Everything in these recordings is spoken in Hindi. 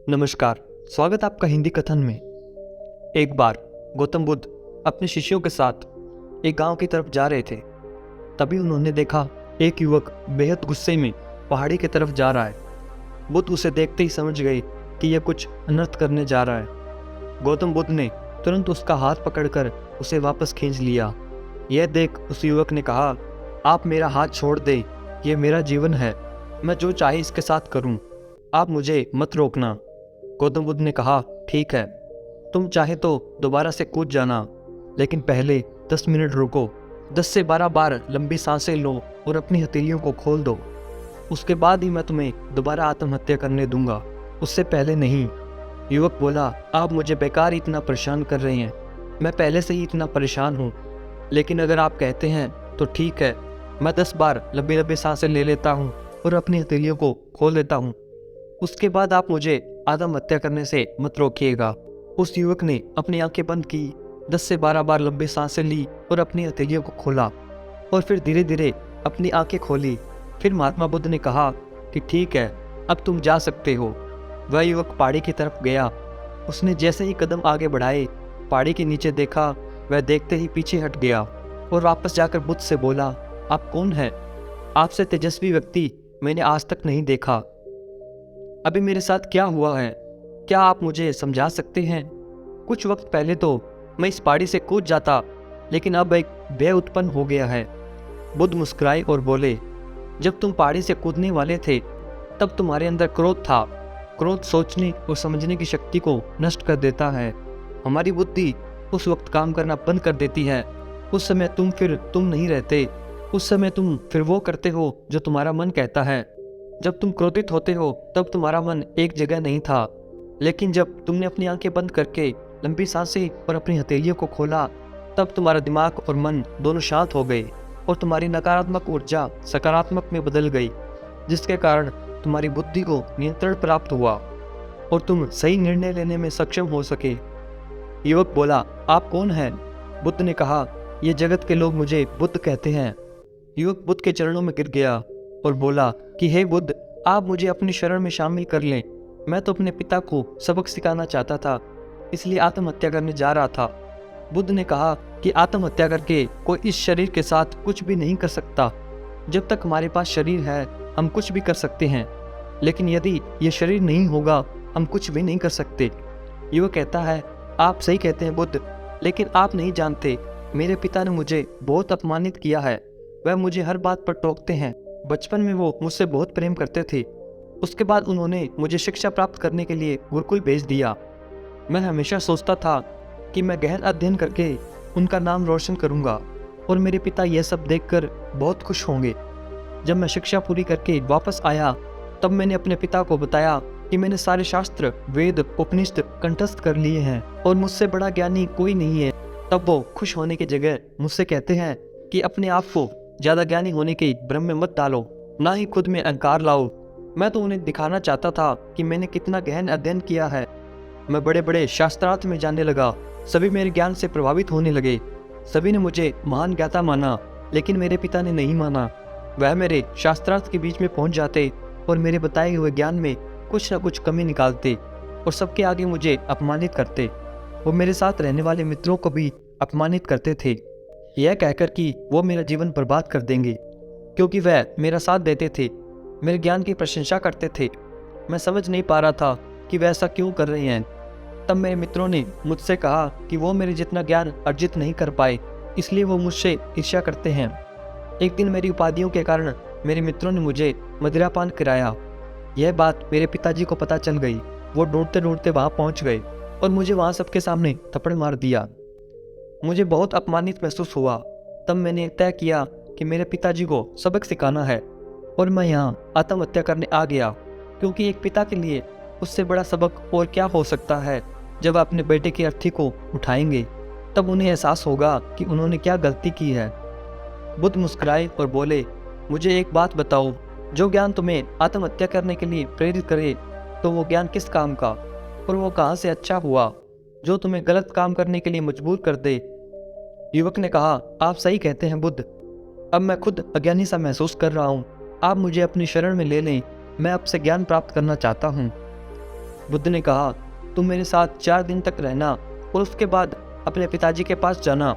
नमस्कार। स्वागत है आपका हिंदी कथन में। एक बार गौतम बुद्ध अपने शिष्यों के साथ एक गांव की तरफ जा रहे थे। तभी उन्होंने देखा एक युवक बेहद गुस्से में पहाड़ी की तरफ जा रहा है। बुद्ध उसे देखते ही समझ गए कि यह कुछ अनर्थ करने जा रहा है। गौतम बुद्ध ने तुरंत उसका हाथ पकड़कर उसे वापस खींच लिया। यह देख उस युवक ने कहा, आप मेरा हाथ छोड़ दे, ये मेरा जीवन है, मैं जो चाहे इसके साथ करूं, आप मुझे मत रोकना। गौतम बुद्ध ने कहा, ठीक है, तुम चाहे तो दोबारा से कूद जाना, लेकिन पहले 10 मिनट रुको, 10 से 12 बार लंबी सांसें लो और अपनी हथेलियों को खोल दो। उसके बाद ही मैं तुम्हें दोबारा आत्महत्या करने दूंगा, उससे पहले नहीं। युवक बोला, आप मुझे बेकार ही इतना परेशान कर रहे हैं, मैं पहले से ही इतना परेशान हूँ, लेकिन अगर आप कहते हैं तो ठीक है, मैं 10 बार लंबी लंबी सांसें ले लेता हूँ और अपनी हथेलियों को खोल लेता हूँ, उसके बाद आप मुझे आत्महत्या करने से मत रोकिएगा। उस युवक ने अपनी आंखें बंद की, 10 से 12 बार लंबी सांसें ली और अपनी हथेलियों को खोला और फिर धीरे धीरे अपनी आंखें खोली। फिर महात्मा बुद्ध ने कहा कि ठीक है, अब तुम जा सकते हो। वह युवक पहाड़ी की तरफ गया। उसने जैसे ही कदम आगे बढ़ाए, पहाड़ी के नीचे देखा, वह देखते ही पीछे हट गया और वापस जाकर बुद्ध से बोला, आप कौन हैं? आपसे तेजस्वी व्यक्ति मैंने आज तक नहीं देखा। अभी मेरे साथ क्या हुआ है, क्या आप मुझे समझा सकते हैं? कुछ वक्त पहले तो मैं इस पहाड़ी से कूद जाता, लेकिन अब एक भय उत्पन्न हो गया है। बुद्ध मुस्कुराए और बोले, जब तुम पहाड़ी से कूदने वाले थे तब तुम्हारे अंदर क्रोध था। क्रोध सोचने और समझने की शक्ति को नष्ट कर देता है। हमारी बुद्धि उस वक्त काम करना बंद कर देती है। उस समय तुम नहीं रहते। उस समय तुम फिर वो करते हो जो तुम्हारा मन कहता है। जब तुम क्रोधित होते हो तब तुम्हारा मन एक जगह नहीं था, लेकिन जब तुमने अपनी आंखें बंद करके लंबी सांसें और अपनी हथेलियों को खोला, तब तुम्हारा दिमाग और मन दोनों शांत हो गए और तुम्हारी नकारात्मक ऊर्जा सकारात्मक में बदल गई, जिसके कारण तुम्हारी बुद्धि को नियंत्रण प्राप्त हुआ और तुम सही निर्णय लेने में सक्षम हो सके। युवक बोला, आप कौन हैं? बुद्ध ने कहा, ये जगत के लोग मुझे बुद्ध कहते हैं। युवक बुद्ध के चरणों में गिर गया और बोला कि हे बुद्ध, आप मुझे अपनी शरण में शामिल कर लें। मैं तो अपने पिता को सबक सिखाना चाहता था, इसलिए आत्महत्या करने जा रहा था। बुद्ध ने कहा कि आत्महत्या करके कोई इस शरीर के साथ कुछ भी नहीं कर सकता। जब तक हमारे पास शरीर है हम कुछ भी कर सकते हैं, लेकिन यदि यह शरीर नहीं होगा हम कुछ भी नहीं कर सकते। युवक कहता है, आप सही कहते हैं बुद्ध, लेकिन आप नहीं जानते, मेरे पिता ने मुझे बहुत अपमानित किया है। वह मुझे हर बात पर टोकते हैं। बचपन में वो मुझसे बहुत प्रेम करते थे। उसके बाद उन्होंने मुझे शिक्षा प्राप्त करने के लिए गुरुकुल भेज दिया। मैं हमेशा सोचता था कि मैं गहन अध्ययन करके उनका नाम रोशन करूंगा और मेरे पिता यह सब देखकर बहुत खुश होंगे। जब मैं शिक्षा पूरी करके वापस आया तब मैंने अपने पिता को बताया कि मैंने सारे शास्त्र, वेद, उपनिषद कंठस्थ कर लिए हैं और मुझसे बड़ा ज्ञानी कोई नहीं है। तब वो खुश होने की जगह मुझसे कहते हैं कि अपने आप को ज़्यादा ज्ञानी होने के भ्रम में मत डालो, ना ही खुद में अहंकार लाओ। मैं तो उन्हें दिखाना चाहता था कि मैंने कितना गहन अध्ययन किया है। मैं बड़े बड़े शास्त्रार्थ में जानने लगा। सभी मेरे ज्ञान से प्रभावित होने लगे। सभी ने मुझे महान ज्ञाता माना, लेकिन मेरे पिता ने नहीं माना। वह मेरे शास्त्रार्थ के बीच में पहुंच जाते और मेरे बताए हुए ज्ञान में कुछ न कुछ कमी निकालते और सबके आगे मुझे अपमानित करते। वो मेरे साथ रहने वाले मित्रों को भी अपमानित करते थे, यह कहकर कि वो मेरा जीवन बर्बाद कर देंगे, क्योंकि वह मेरा साथ देते थे, मेरे ज्ञान की प्रशंसा करते थे। मैं समझ नहीं पा रहा था कि वह ऐसा क्यों कर रहे हैं। तब मेरे मित्रों ने मुझसे कहा कि वो मेरे जितना ज्ञान अर्जित नहीं कर पाए, इसलिए वो मुझसे ईर्ष्या करते हैं। एक दिन मेरी उपाधियों के कारण मेरे मित्रों ने मुझे मदिरापान कराया। यह बात मेरे पिताजी को पता चल गई। वो ढूंढते ढूंढते वहाँ पहुँच गए और मुझे वहाँ सबके सामने थप्पड़ मार दिया। मुझे बहुत अपमानित महसूस हुआ। तब मैंने तय किया कि मेरे पिताजी को सबक सिखाना है और मैं यहाँ आत्महत्या करने आ गया, क्योंकि एक पिता के लिए उससे बड़ा सबक और क्या हो सकता है। जब अपने बेटे की अर्थी को उठाएंगे तब उन्हें एहसास होगा कि उन्होंने क्या गलती की है। बुद्ध मुस्कुराए और बोले, मुझे एक बात बताओ, जो ज्ञान तुम्हें आत्महत्या करने के लिए प्रेरित करे तो वो ज्ञान किस काम का, और वो कहाँ से अच्छा हुआ जो तुम्हें गलत काम करने के लिए मजबूर कर दे। युवक ने कहा, आप सही कहते हैं बुद्ध, अब मैं खुद अज्ञानी सा महसूस कर रहा हूँ। आप मुझे अपनी शरण में ले लें, मैं आपसे ज्ञान प्राप्त करना चाहता हूँ। बुद्ध ने कहा, तुम मेरे साथ 4 दिन तक रहना और उसके बाद अपने पिताजी के पास जाना।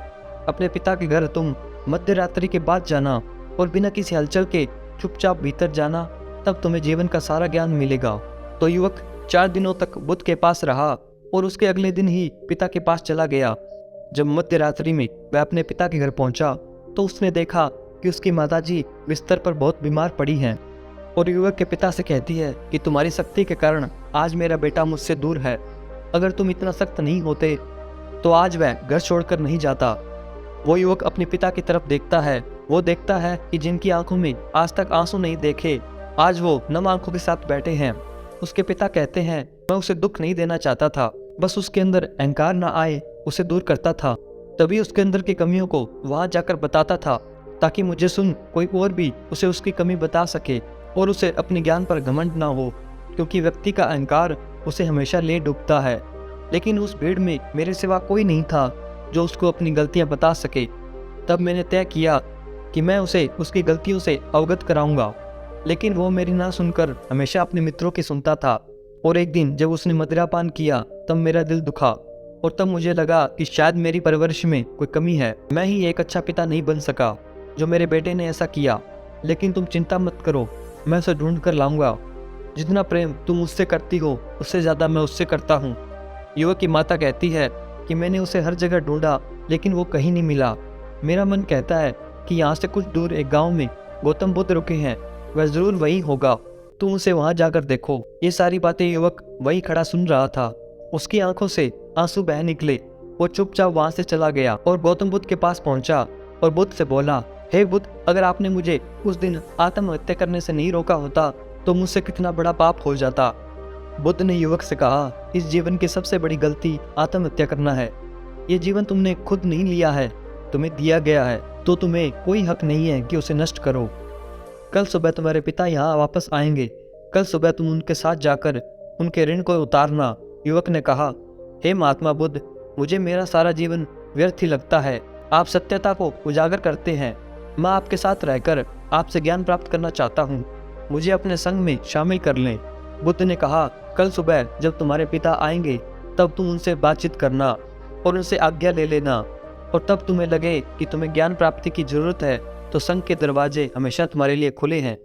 अपने पिता के घर तुम मध्य रात्रि के बाद जाना और बिना किसी हलचल के चुपचाप भीतर जाना, तब तुम्हें जीवन का सारा ज्ञान मिलेगा। तो युवक 4 दिनों तक बुद्ध के पास रहा और उसके अगले दिन ही पिता के पास चला गया। जब मध्य रात्रि में वह अपने पिता के घर पहुंचा तो उसने देखा कि उसकी माताजी बिस्तर पर बहुत बीमार पड़ी हैं और युवक के पिता से कहती है कि तुम्हारी सख्ती के कारण आज मेरा बेटा मुझसे दूर है। अगर तुम इतना सख्त नहीं होते तो आज वह घर छोड़कर नहीं जाता। वो युवक अपने पिता की तरफ देखता है। वो देखता है कि जिनकी आंखों में आज तक आंसू नहीं देखे, आज वो नम आंखों के साथ बैठे हैं। उसके पिता कहते हैं, मैं उसे दुख नहीं देना चाहता था, बस उसके अंदर अहंकार ना आए उसे दूर करता था। तभी उसके अंदर की कमियों को वहां जाकर बताता था ताकि मुझे सुन कोई और भी उसे उसकी कमी बता सके और उसे अपने ज्ञान पर घमंड ना हो, क्योंकि व्यक्ति का अहंकार उसे हमेशा ले डूबता है। लेकिन उस भीड़ में मेरे सिवा कोई नहीं था जो उसको अपनी गलतियां बता सके। तब मैंने तय किया कि मैं उसे उसकी गलतियों से अवगत कराऊंगा, लेकिन वो मेरी ना सुनकर हमेशा अपने मित्रों की सुनता था। और एक दिन जब उसने मदिरापान किया तब मेरा दिल दुखा और तब मुझे लगा कि शायद मेरी परवरिश में कोई कमी है। मैं ही एक अच्छा पिता नहीं बन सका जो मेरे बेटे ने ऐसा किया। लेकिन तुम चिंता मत करो, मैं उसे ढूंढ कर लाऊंगा। जितना प्रेम तुम उससे करती हो उससे ज़्यादा मैं उससे करता हूँ। युवक की माता कहती है कि मैंने उसे हर जगह ढूंढा लेकिन वो कहीं नहीं मिला। मेरा मन कहता है कि यहाँ से कुछ दूर एक गांव में गौतम बुद्ध रुके हैं, वह ज़रूर वही होगा। तुम उसे वहां जाकर देखो। ये सारी बातें युवक वही खड़ा सुन रहा था। उसकी आंखों से आंसू बह निकले। वो चुपचाप वहां से चला गया और गौतम बुद्ध के पास पहुंचा और बुद्ध से बोला, हे बुद्ध, अगर आपने मुझे उस दिन आत्महत्या करने से नहीं रोका होता तो मुझसे कितना बड़ा पाप हो जाता। बुद्ध ने युवक से कहा, इस जीवन की सबसे बड़ी गलती आत्महत्या करना है। ये जीवन तुमने खुद नहीं लिया है, तुम्हें दिया गया है, तो तुम्हें कोई हक नहीं है कि उसे नष्ट करो। कल सुबह तुम्हारे पिता यहाँ वापस आएंगे। कल सुबह तुम उनके साथ जाकर उनके ऋण को उतारना। युवक ने कहा, हे महात्मा बुद्ध, मुझे मेरा सारा जीवन व्यर्थ ही लगता है। आप सत्यता को उजागर करते हैं। मैं आपके साथ रहकर आपसे ज्ञान प्राप्त करना चाहता हूँ। मुझे अपने संग में शामिल कर लें। बुद्ध ने कहा, कल सुबह जब तुम्हारे पिता आएंगे तब तुम उनसे बातचीत करना और उनसे आज्ञा ले लेना, और तब तुम्हें लगे कि तुम्हें ज्ञान प्राप्ति की जरूरत है तो संघ के दरवाजे हमेशा तुम्हारे लिए खुले हैं।